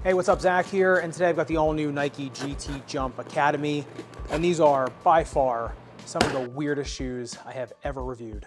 Hey, what's up? Zach here, and today I've got the all-new Nike GT Jump Academy, and these are by far some of the weirdest shoes I have ever reviewed.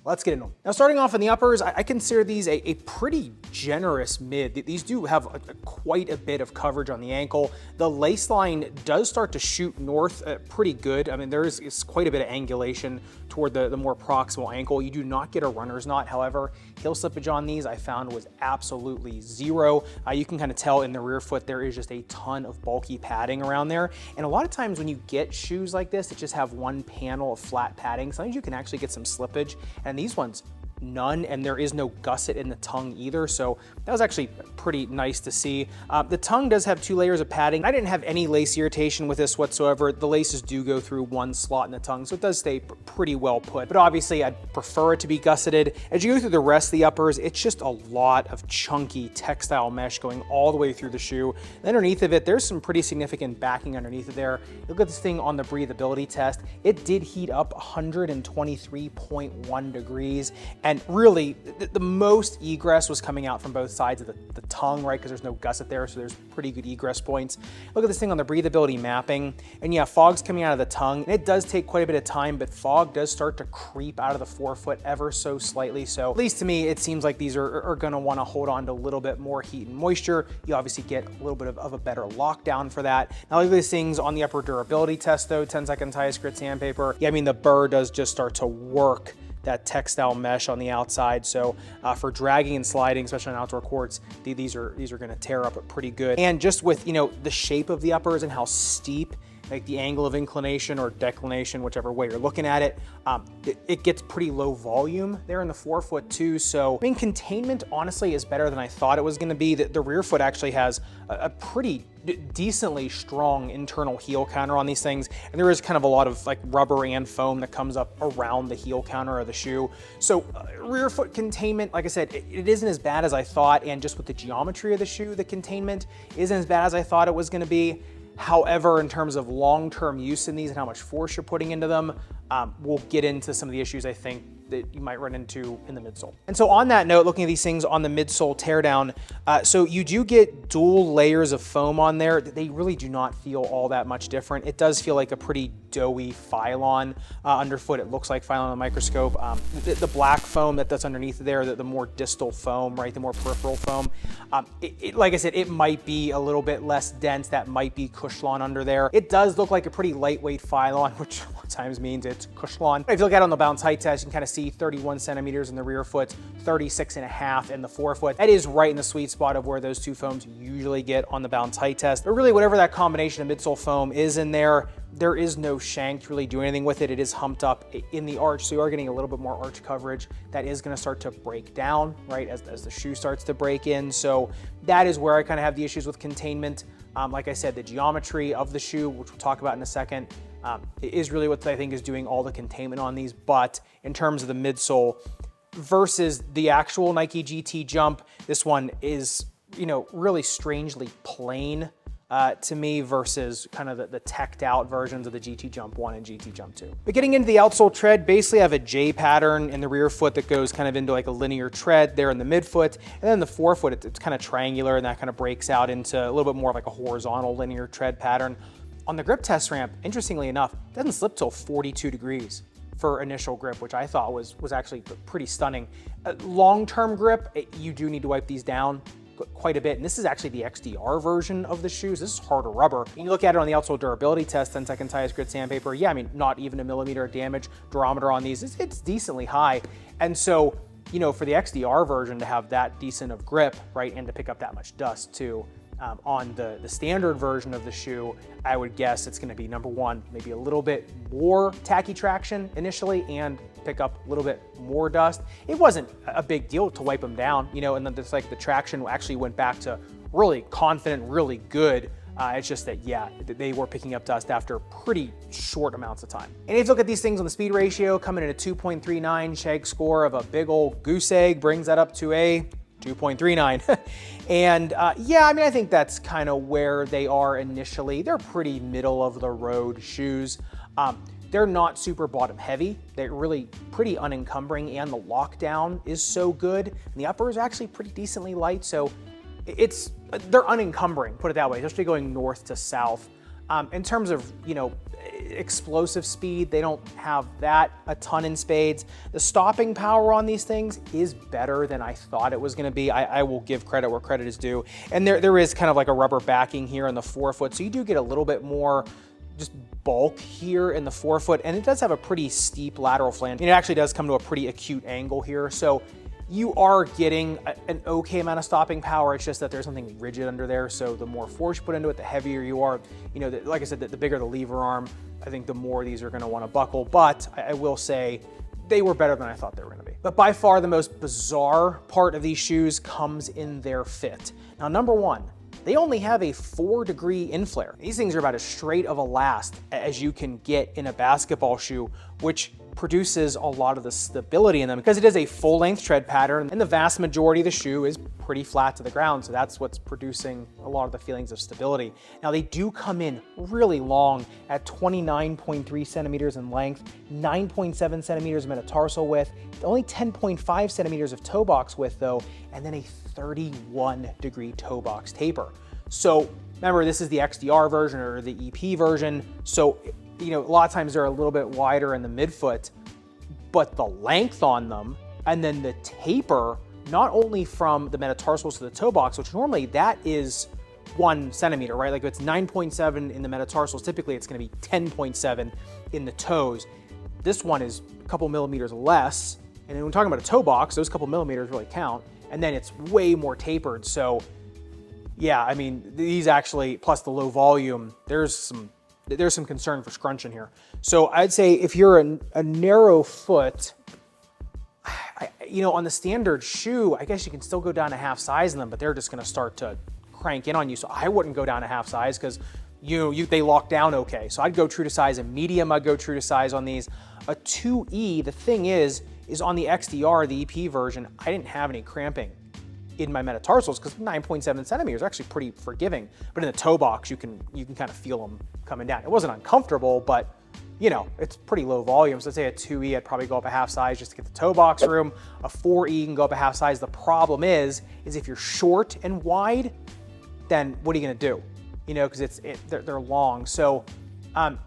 Let's get into them. Now, starting off in the uppers, I consider these a pretty generous mid. These do have quite a bit of coverage on the ankle. The lace line does start to shoot north pretty good. I mean, there is quite a bit of angulation toward the more proximal ankle. You do not get a runner's knot, however. Heel slippage on these I found was absolutely zero. You can kind of tell in the rear foot there is just a ton of bulky padding around there. And a lot of times when you get shoes like this that just have one panel of flat padding, sometimes you can actually get some slippage. And these ones, none, and there is no gusset in the tongue either, so that was actually pretty nice to see. The tongue does have 2 layers of padding. I didn't have any lace irritation with this whatsoever. The laces do go through one slot in the tongue, so it does stay pretty well put, but obviously I'd prefer it to be gusseted. As you go through the rest of the uppers, it's just a lot of chunky textile mesh going all the way through the shoe. And underneath of it, there's some pretty significant backing underneath of there. Look at this thing on the breathability test. It did heat up 123.1 degrees, and really, the most egress was coming out from both sides of the tongue, right? Because there's no gusset there, so there's pretty good egress points. Look at this thing on the breathability mapping, and yeah, fog's coming out of the tongue. And it does take quite a bit of time, but fog does start to creep out of the forefoot ever so slightly. So at least to me, it seems like these are gonna wanna hold on to a little bit more heat and moisture. You obviously get a little bit of a better lockdown for that. Now look at these things on the upper durability test though, 10 seconds highest grit sandpaper. Yeah, I mean, the burr does just start to work that textile mesh on the outside. So for dragging and sliding, especially on outdoor courts, these are going to tear up pretty good. And just with, you know, the shape of the uppers and how steep, like the angle of inclination or declination, whichever way you're looking at it, it gets pretty low volume there in the forefoot too. So I mean, containment honestly is better than I thought it was going to be. The rear foot actually has a pretty decently strong internal heel counter on these things, and there is kind of a lot of like rubber and foam that comes up around the heel counter of the shoe. So rear foot containment, like I said, it isn't as bad as I thought, and just with the geometry of the shoe, the containment isn't as bad as I thought it was going to be. However, in terms of long-term use in these and how much force you're putting into them, we'll get into some of the issues I think that you might run into in the midsole. And so on that note, looking at these things on the midsole teardown, so you do get dual layers of foam on there. They really do not feel all that much different. It does feel like a pretty doughy Phylon underfoot. It looks like Phylon on the microscope. The black foam that's underneath there, the more distal foam, right, the more peripheral foam, like I said, it might be a little bit less dense. That might be Cushlon under there. It does look like a pretty lightweight Phylon, which a lot of times means it's Cushlon. If you look at it on the bounce height test, you can kind of see 31 centimeters in the rear foot, 36.5 in the forefoot. That is right in the sweet spot of where those two foams usually get on the bounce height test. But really, whatever that combination of midsole foam is in there, there is no shank to really do anything with it. It is humped up in the arch, so you are getting a little bit more arch coverage. That is going to start to break down, right, as the shoe starts to break in. So that is where I kind of have the issues with containment. Like I said, the geometry of the shoe, which we'll talk about in a second, is really what I think is doing all the containment on these. But in terms of the midsole versus the actual Nike GT Jump, this one is, you know, really strangely plain to me versus kind of the teched out versions of the GT Jump 1 and GT Jump 2. But getting into the outsole tread, basically I have a J pattern in the rear foot that goes kind of into like a linear tread there in the midfoot, and then the forefoot, it's kind of triangular, and that kind of breaks out into a little bit more of like a horizontal linear tread pattern. On the grip test ramp, interestingly enough, it doesn't slip till 42 degrees for initial grip, which I thought was actually pretty stunning. Long-term grip, you do need to wipe these down quite a bit, and this is actually the XDR version of the shoes. This is harder rubber. And you look at it on the outsole durability test, 10 seconds highest grit sandpaper, yeah, I mean, not even a millimeter of damage. Durometer on these, it's decently high. And so, you know, for the XDR version to have that decent of grip, right, and to pick up that much dust too, on the standard version of the shoe, I would guess it's going to be number one, maybe a little bit more tacky traction initially and pick up a little bit more dust. It wasn't a big deal to wipe them down, you know, and then it's like the traction actually went back to really confident, really good. It's just that, yeah, they were picking up dust after pretty short amounts of time. And if you look at these things on the speed ratio, coming in a 2.39, shake score of a big old goose egg brings that up to a 2.39. And yeah, I mean, I think that's kind of where they are initially. They're pretty middle of the road shoes. They're not super bottom heavy. They're really pretty unencumbering, and the lockdown is so good. And the upper is actually pretty decently light. So they're unencumbering, put it that way, especially going north to south. In terms of, explosive speed, they don't have that a ton in spades. The stopping power on these things is better than I thought it was going to be. I will give credit where credit is due. And there is kind of like a rubber backing here on the forefoot, so you do get a little bit more just bulk here in the forefoot, and it does have a pretty steep lateral flange. And it actually does come to a pretty acute angle here, so you are getting an okay amount of stopping power. It's just that there's something rigid under there, so the more force you put into it, the heavier you are. Like I said, the bigger the lever arm, I think the more these are gonna wanna buckle, but I will say they were better than I thought they were gonna be. But by far the most bizarre part of these shoes comes in their fit. Now, number one, they only have a 4-degree inflare. These things are about as straight of a last as you can get in a basketball shoe, which produces a lot of the stability in them because it is a full-length tread pattern, and the vast majority of the shoe is pretty flat to the ground, so that's what's producing a lot of the feelings of stability. Now, they do come in really long at 29.3 centimeters in length, 9.7 centimeters metatarsal width, only 10.5 centimeters of toe box width though, and then a 31-degree toe box taper. So remember, this is the XDR version or the EP version, so a lot of times they're a little bit wider in the midfoot, but the length on them and then the taper, not only from the metatarsals to the toe box, which normally that is 1 centimeter, right? Like if it's 9.7 in the metatarsals, typically it's gonna be 10.7 in the toes. This one is a couple millimeters less. And then when we're talking about a toe box, those couple millimeters really count. And then it's way more tapered. So yeah, I mean, these actually, plus the low volume, there's some concern for scrunching here. So I'd say if you're a narrow foot, on the standard shoe, I guess you can still go down a half size in them, but they're just gonna start to crank in on you. So I wouldn't go down a half size because they lock down okay. So I'd go true to size. A medium, I'd go true to size on these. A 2E, the thing is on the XDR, the EP version, I didn't have any cramping in my metatarsals because 9.7 centimeters are actually pretty forgiving. But in the toe box, you can kind of feel them coming down. It wasn't uncomfortable, but it's pretty low volume. So let's say a 2E, I'd probably go up a half size just to get the toe box room. A 4E can go up a half size. The problem is if you're short and wide, then what are you gonna do? Because they're long. So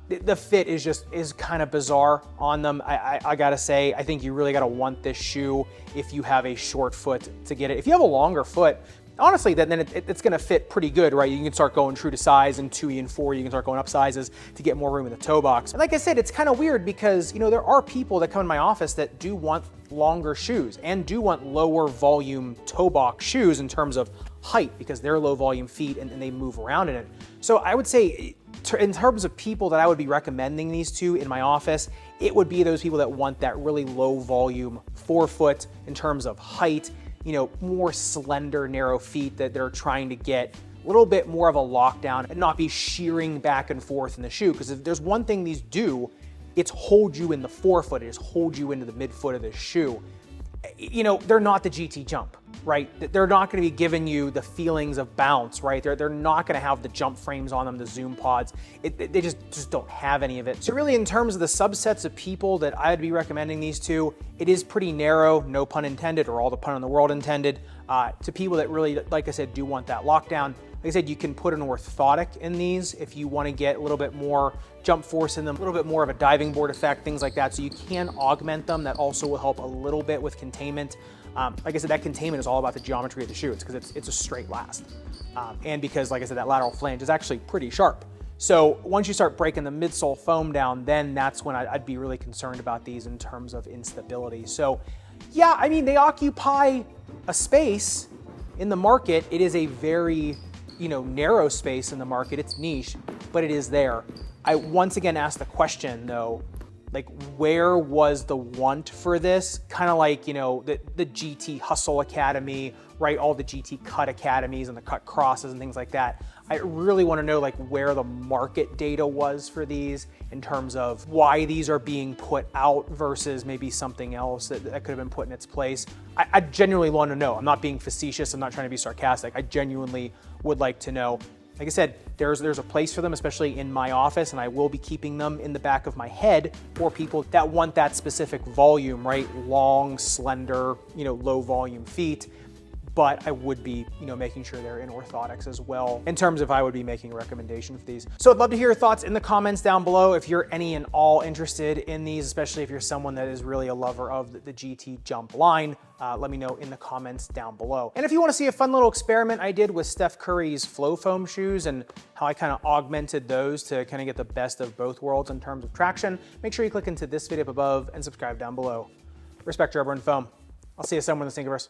the fit is kind of bizarre on them. I gotta say, I think you really gotta want this shoe if you have a short foot to get it. If you have a longer foot, honestly, then it's gonna fit pretty good, right? You can start going true to size, and 2E and 4, you can start going up sizes to get more room in the toe box. And like I said, it's kind of weird because, there are people that come in my office that do want longer shoes and do want lower volume toe box shoes in terms of height because they're low volume feet and they move around in it. So I would say in terms of people that I would be recommending these to in my office, it would be those people that want that really low volume forefoot in terms of height, more slender, narrow feet that they're trying to get a little bit more of a lockdown and not be shearing back and forth in the shoe. Because if there's one thing these do, it's hold you in the forefoot, it's hold you into the midfoot of the shoe. They're not the GT Jump, right? They're not gonna be giving you the feelings of bounce, right? They're not gonna have the jump frames on them, the zoom pods. They just don't have any of it. So really, in terms of the subsets of people that I'd be recommending these to, it is pretty narrow, no pun intended, or all the pun in the world intended, to people that really, like I said, do want that lockdown. Like I said, you can put an orthotic in these if you want to get a little bit more jump force in them, a little bit more of a diving board effect, things like that. So you can augment them. That also will help a little bit with containment. Like I said, that containment is all about the geometry of the shoe. It's because it's a straight last. And because, like I said, that lateral flange is actually pretty sharp. So once you start breaking the midsole foam down, then that's when I'd be really concerned about these in terms of instability. So yeah, I mean, they occupy a space in the market. It is a very narrow space in the market. It's niche, but it is there. I once again asked the question though, like, where was the want for this? Kind of like, the GT Hustle Academy, right? All the GT Cut Academies and the Cut Crosses and things like that. I really want to know like where the market data was for these in terms of why these are being put out versus maybe something else that could have been put in its place. I genuinely want to know. I'm not being facetious. I'm not trying to be sarcastic. I genuinely would like to know. Like I said, there's a place for them, especially in my office, and I will be keeping them in the back of my head for people that want that specific volume, right? Long, slender, low volume feet. but I would be, making sure they're in orthotics as well in terms of I would be making a recommendation for these. So I'd love to hear your thoughts in the comments down below if you're any and all interested in these, especially if you're someone that is really a lover of the GT Jump line. Let me know in the comments down below. And if you want to see a fun little experiment I did with Steph Curry's Flow Foam shoes and how I kind of augmented those to kind of get the best of both worlds in terms of traction, make sure you click into this video up above and subscribe down below. Respect your rubber and foam. I'll see you somewhere in the Sneakerverse.